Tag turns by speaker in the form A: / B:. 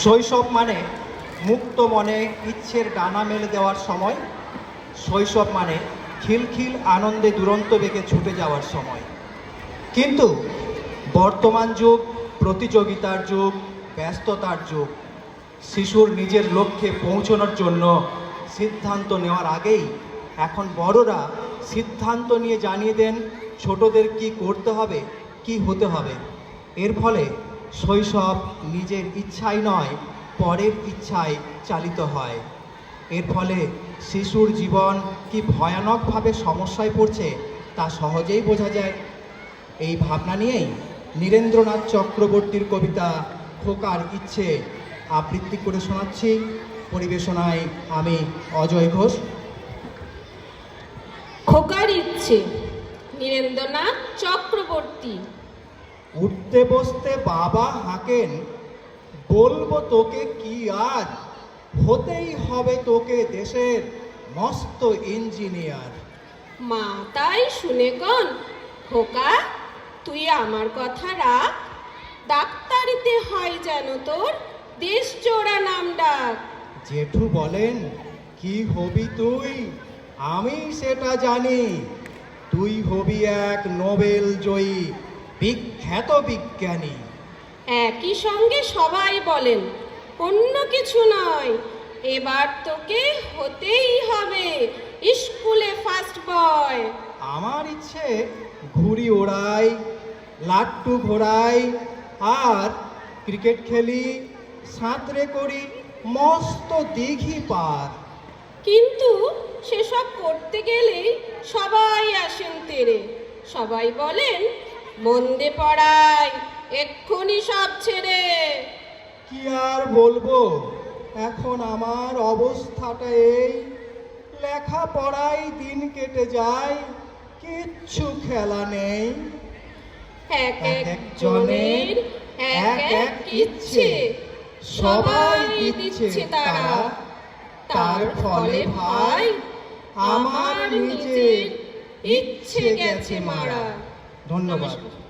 A: শৈশব মানে মুক্ত মনে ইচ্ছের ডানা মেলে দেওয়ার সময়। শৈশব মানে খিলখিল আনন্দে দুরন্ত বেগে ছুটে যাওয়ার সময়। কিন্তু বর্তমান যুগ প্রতিযোগিতার যুগ, ব্যস্ততার যুগ। শিশুর নিজের লক্ষ্যে পৌঁছানোর জন্য সিদ্ধান্ত নেওয়ার আগেই এখন বড়রা সিদ্ধান্ত নিয়ে জানিয়ে দেন ছোটদের কি করতে হবে, কি হতে হবে। এর ফলে শৈশব নিজের ইচ্ছায় নয়, পরের ইচ্ছায় চালিত হয়। এর ফলে শিশুর জীবন কি ভয়ানকভাবে সমস্যায় পড়ছে তা সহজেই বোঝা যায়। এই ভাবনা নিয়েই নীরেন্দ্রনাথ চক্রবর্তীর কবিতা খোকার ইচ্ছে আবৃত্তি করে শোনাচ্ছি। পরিবেশনায় আমি অজয় ঘোষ।
B: খোকার ইচ্ছে, নীরেন্দ্রনাথ চক্রবর্তী।
A: উঠতে বসতে বাবা হাঁকেন, বলবো তোকে কি আজ, হতেই হবে তোকে দেশের মস্ত ইঞ্জিনিয়ার।
B: মা তাই শুনে কন, খোকা তুই আমার কথা রাখ, ডাক্তারিতে হয় যেন তোর দেশ চোরা নাম ডাক।
A: জেঠু বলেন, কি হবি তুই? আমি সেটা জানি, তুই হবি এক নোবেল জয়ী বিখ্যাত বিজ্ঞানী।
B: একই সঙ্গে সবাই বলেন, অন্য কিছু নয়, এবার তোকে হতেই হবে স্কুলে ফার্স্ট বয়।
A: আমার ইচ্ছে ঘুড়ি ওড়াই, লাট্টু ঘোড়াই, আর ক্রিকেট খেলি, সাঁতরে করি মস্ত দিঘি পার।
B: কিন্তু সেসব করতে গেলেই সবাই আসেন তেরে। সবাই বলেন, মন্দে পড়াই, এক্ষুনি সব ছেড়ে।
A: কি আর বলবো, এখন আমার অবস্থাটা এই, লেখাপড়ায় দিন কেটে যায়, কিচ্ছু খেলা নেই।
B: এক এক জনের এক এক ইচ্ছে, সবাই দিচ্ছে তারা, তার ফলে ভাই আমার নিজের ইচ্ছে গেছে মারা।
A: ধন্যবাদ।
B: নমস্কার।